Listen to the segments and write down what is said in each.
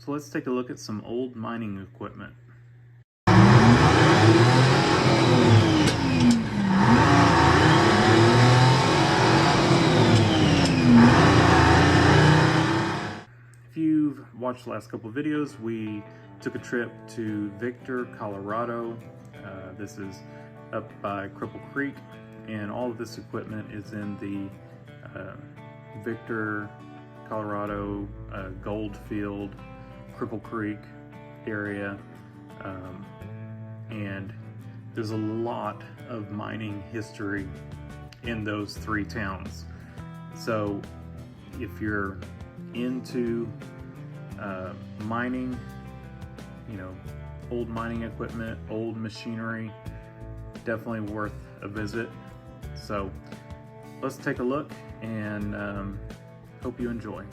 So let's take a look at some old mining equipment. If you've watched the last couple of videos, we took a trip to Victor, Colorado. This is up by Cripple Creek, and all of this equipment is in the Victor, Colorado, Goldfield, Cripple Creek area, and there's a lot of mining history in those three towns. So if you're into mining, you know, old mining equipment, old machinery, definitely worth a visit. So let's take a look, and hope you enjoy.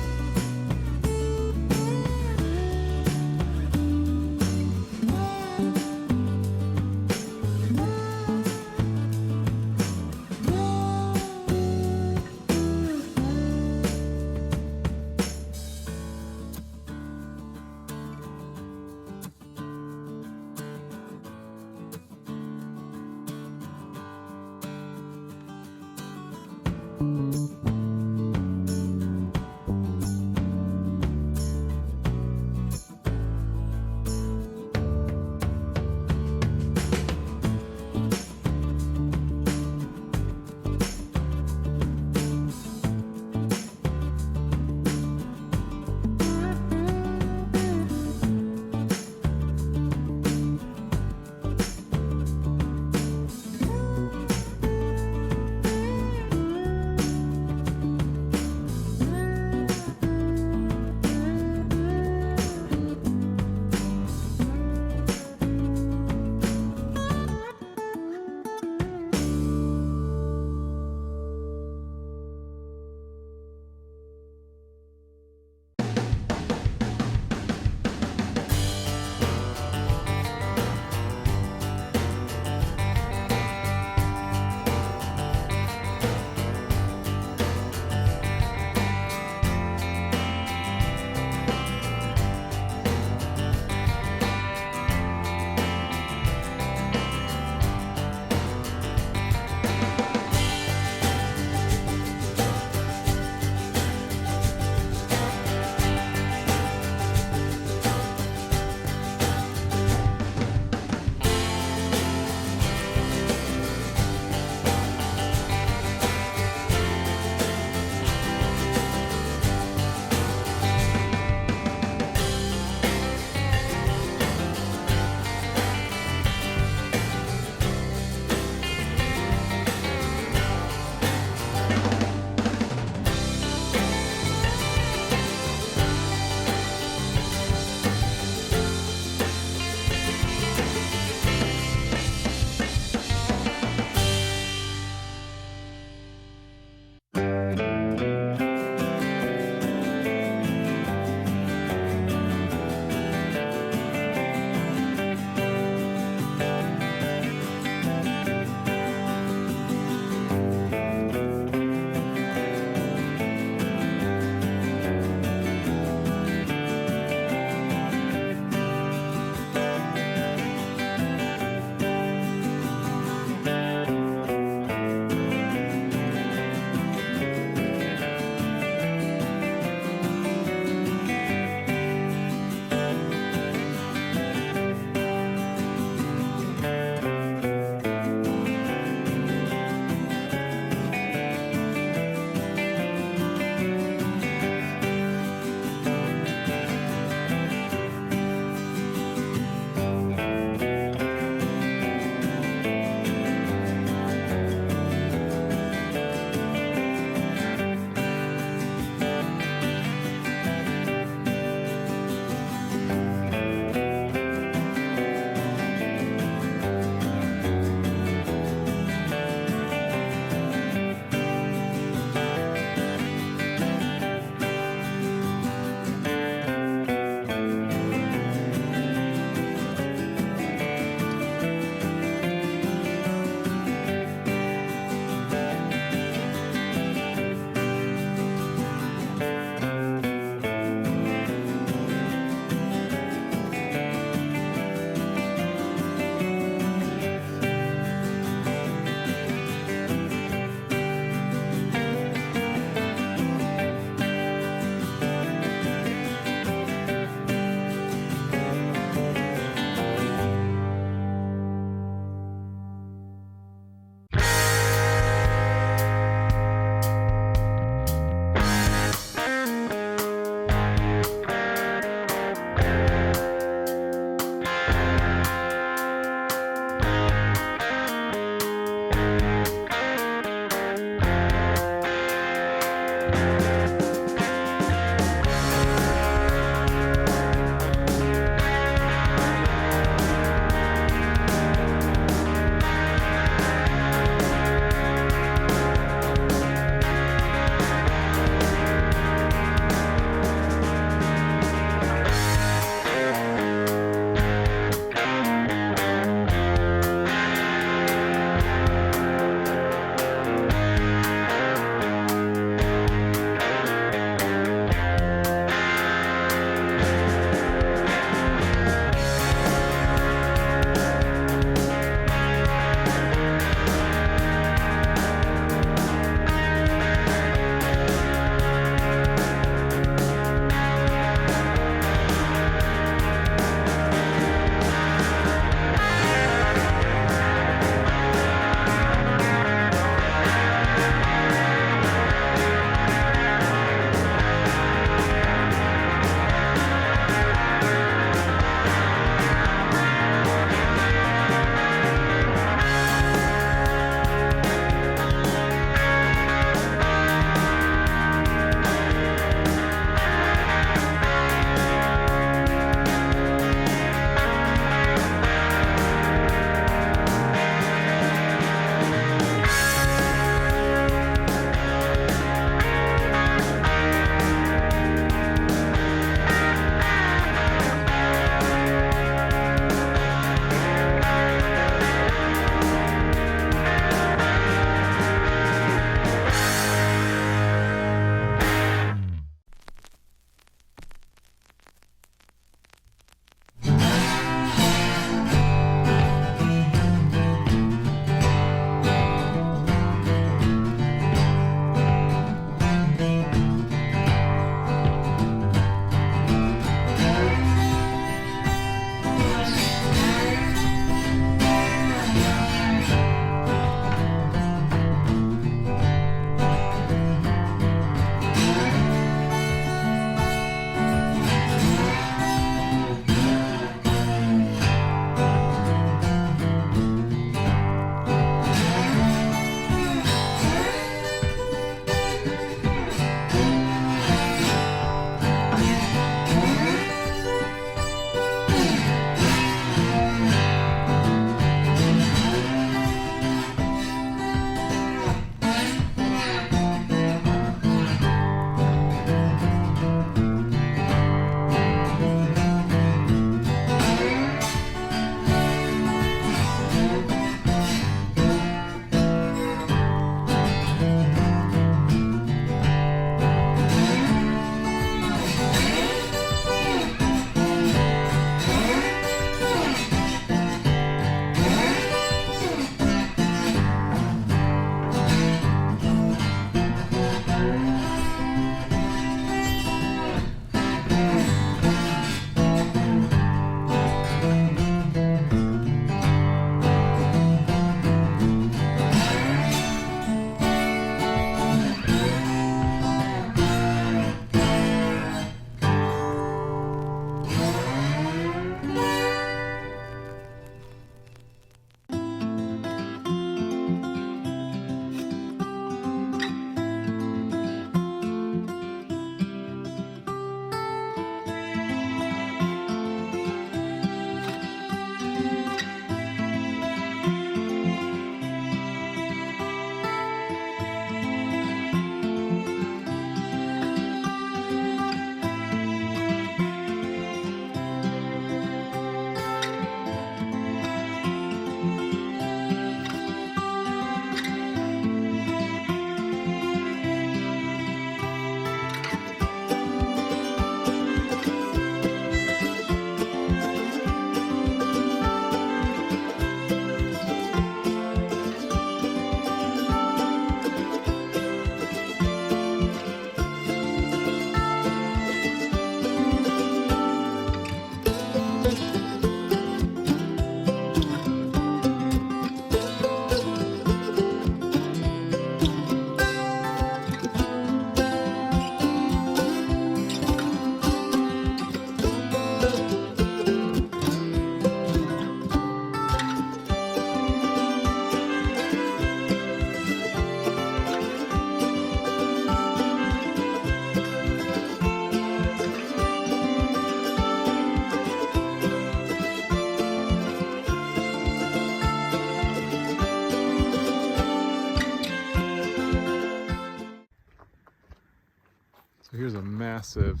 So here's a massive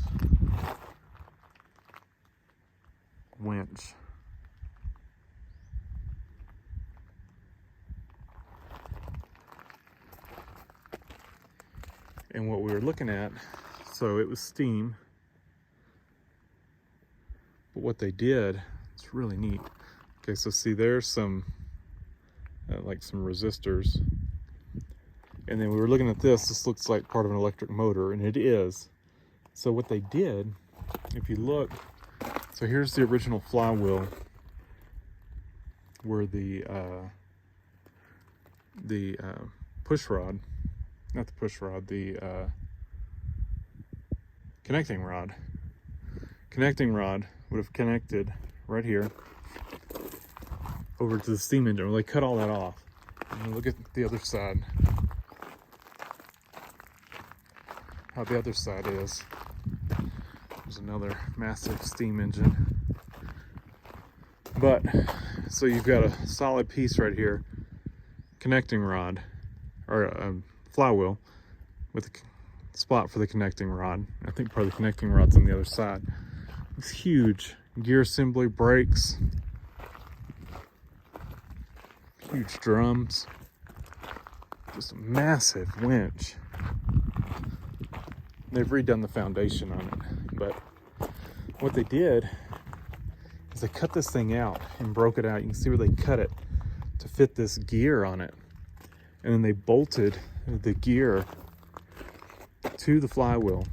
winch. And what we were looking at, so it was steam, but what they did, it's really neat. Okay, so see there's some, like some resistors. And then we were looking at this looks like part of an electric motor, and it is. So what they did, if you look, so here's the original flywheel where the push rod, not the push rod, the connecting rod would have connected right here over to the steam engine. Well, they cut all that off. And look at the other side. How the other side is. There's another massive steam engine. But, so you've got a solid piece right here, connecting rod, or a flywheel with a spot for the connecting rod. I think part of the connecting rod's on the other side. It's huge. Gear assembly, brakes, huge drums, just a massive winch. They've redone the foundation on it, but what they did is they cut this thing out and broke it out. You can see where they cut it to fit this gear on it. And then they bolted the gear to the flywheel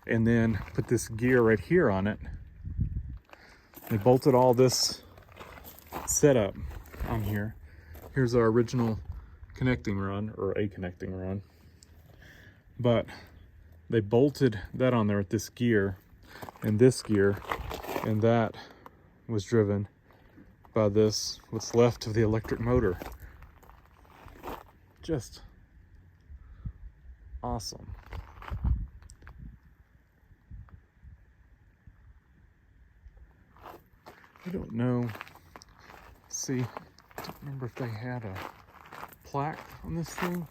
and then put this gear right here on it. They bolted all this setup on here. Here's our original connecting rod, or a connecting rod. But they bolted that on there with this gear, and that was driven by this, what's left of the electric motor. Just awesome. I don't know. See, I don't remember if they had a plaque on this thing.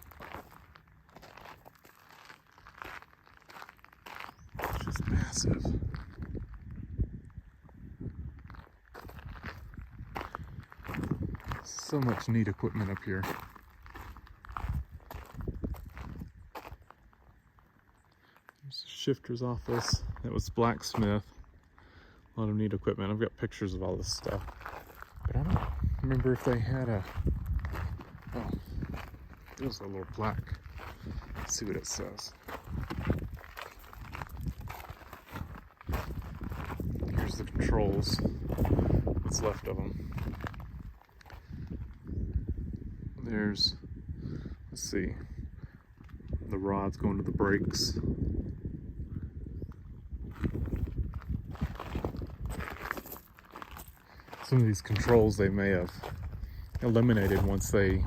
It's just massive. So much neat equipment up here. There's the shifter's office. That was blacksmith. A lot of neat equipment. I've got pictures of all this stuff. But I don't remember if they had a... Oh, there's a little plaque. Let's see what it says. Here's the controls. What's left of them. There's, let's see, the rods going to the brakes. Some of these controls they may have eliminated once they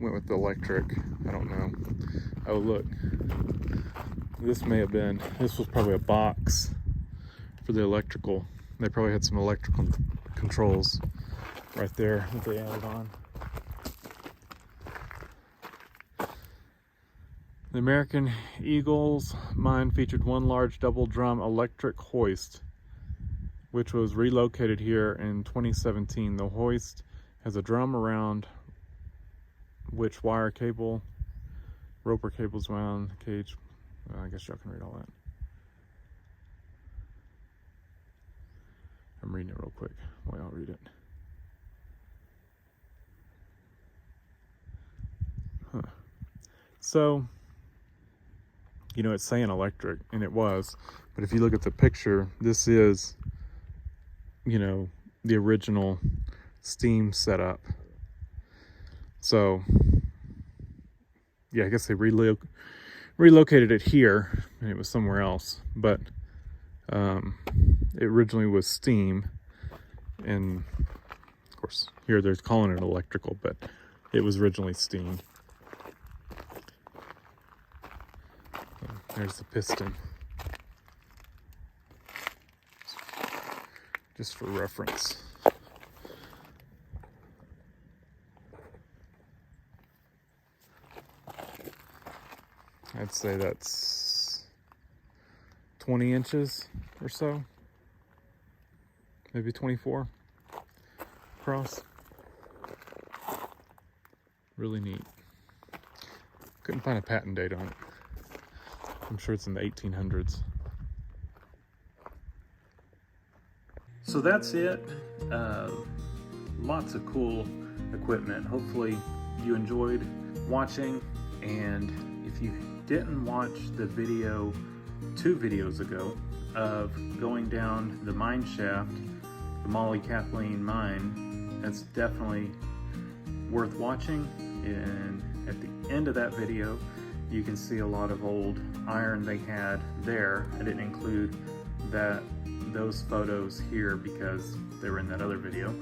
went with the electric. I don't know. Oh, look. This was probably a box for the electrical. They probably had some electrical controls right there that they added on. The American Eagle's mine featured one large double drum electric hoist, which was relocated here in 2017. The hoist has a drum around which wire cable, roper cables wound, cage. Well, I guess y'all can read all that. I'm reading it real quick while y'all read it. Huh. So, you know, it's saying electric, and it was, but if you look at the picture, this is, you know, the original steam setup. So, yeah, I guess they relocated it here, and it was somewhere else, but it originally was steam, and of course, here they're calling it electrical, but it was originally steam. There's the piston. Just for reference. I'd say that's 20 inches or so, maybe 24 across. Really neat. Couldn't find a patent date on it. I'm sure it's in the 1800s. So that's it. Lots of cool equipment. Hopefully you enjoyed watching, and if you didn't watch the video 2 videos ago of going down the mine shaft, the Molly Kathleen mine, that's definitely worth watching. And at the end of that video you can see a lot of old iron they had there. I didn't include those photos here because they were in that other video,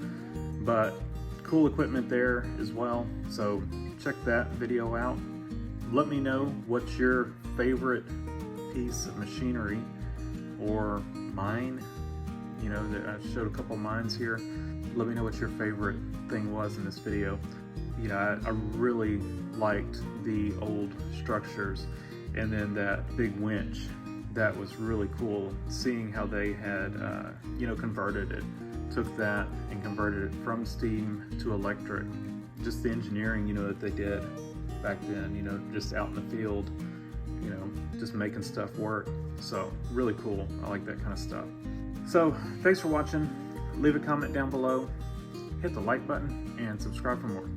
but cool equipment there as well, so check that video out. Let me know what's your favorite piece of machinery or mine. You know, that I showed a couple mines here. Let me know what your favorite thing was in this video. You know, I really liked the old structures, and then that big winch. That was really cool, seeing how they had, you know, converted it. Took that and converted it from steam to electric. Just the engineering, you know, that they did back then, you know, just out in the field, you know, just making stuff work. So really cool. I like that kind of stuff. So thanks for watching. Leave a comment down below, hit the like button, and subscribe for more.